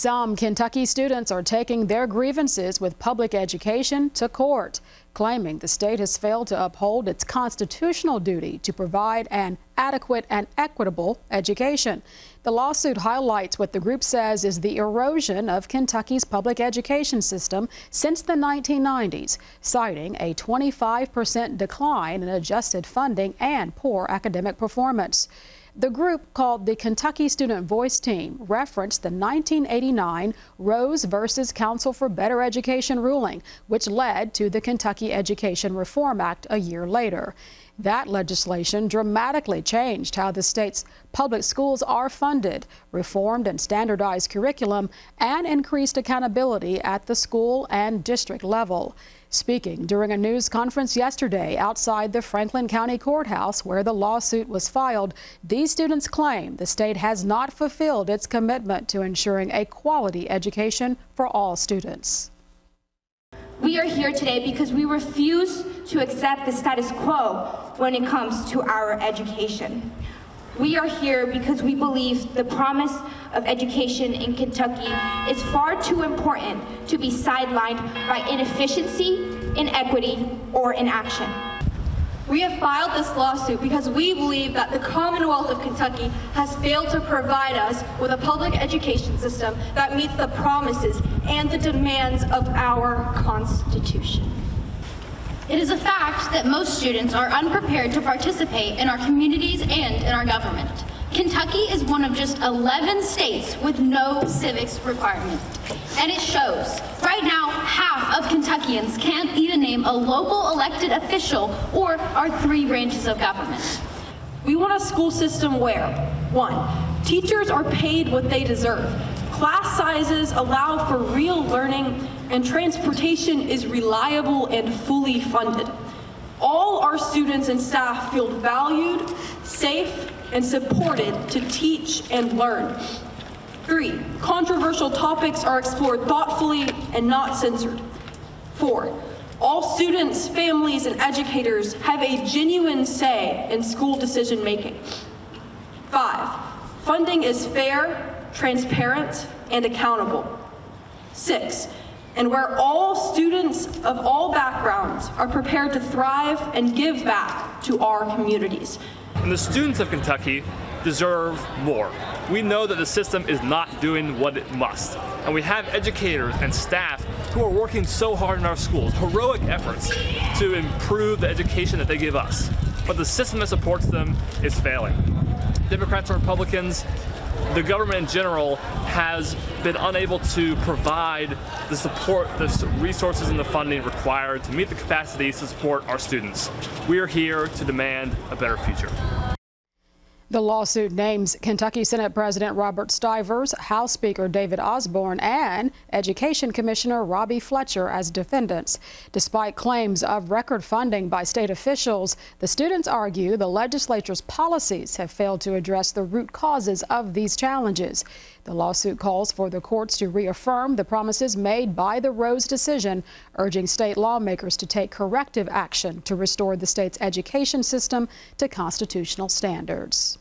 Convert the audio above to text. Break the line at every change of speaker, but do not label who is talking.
Some Kentucky students are taking their grievances with public education to court, claiming the state has failed to uphold its constitutional duty to provide an adequate and equitable education. The lawsuit highlights what the group says is the erosion of Kentucky's public education system since the 1990s, citing a 25% decline in adjusted funding and poor academic performance. The group, called the Kentucky Student Voice Team, referenced the 1989 Rose versus Council for Better Education ruling, which led to the Kentucky Education Reform Act a year later. That legislation dramatically changed how the state's public schools are funded, reformed and standardized curriculum, and increased accountability at the school and district level. Speaking during a news conference yesterday outside the Franklin County Courthouse where the lawsuit was filed, these students claim the state has not fulfilled its commitment to ensuring a quality education for all students.
We are here today because we refuse to accept the status quo when it comes to our education. We are here because we believe the promise of education in Kentucky is far too important to be sidelined by inefficiency, inequity, or inaction.
We have filed this lawsuit because we believe that the Commonwealth of Kentucky has failed to provide us with a public education system that meets the promises and the demands of our Constitution.
It is a fact that most students are unprepared to participate in our communities and in our government. Kentucky is one of just 11 states with no civics requirement, and it shows. Right now, half of Kentuckians can't even name a local elected official or our 3 branches of government.
We want a school system where, 1, teachers are paid what they deserve, class sizes allow for real learning, and transportation is reliable and fully funded. All our students and staff feel valued, safe, and supported to teach and learn. 3, controversial topics are explored thoughtfully and not censored. 4, all students, families, and educators have a genuine say in school decision making. 5, funding is fair, transparent, and accountable. 6, and where all students of all backgrounds are prepared to thrive and give back to our communities.
And the students of Kentucky deserve more. We know that the system is not doing what it must. And we have educators and staff who are working so hard in our schools, heroic efforts to improve the education that they give us. But the system that supports them is failing. Democrats and Republicans, the government in general has been unable to provide the support, the resources and the funding required to meet the capacities to support our students. We are here to demand a better future.
The lawsuit names Kentucky Senate President Robert Stivers, House Speaker David Osborne, and Education Commissioner Robbie Fletcher as defendants. Despite claims of record funding by state officials, the students argue the legislature's policies have failed to address the root causes of these challenges. The lawsuit calls for the courts to reaffirm the promises made by the Rose decision, urging state lawmakers to take corrective action to restore the state's education system to constitutional standards.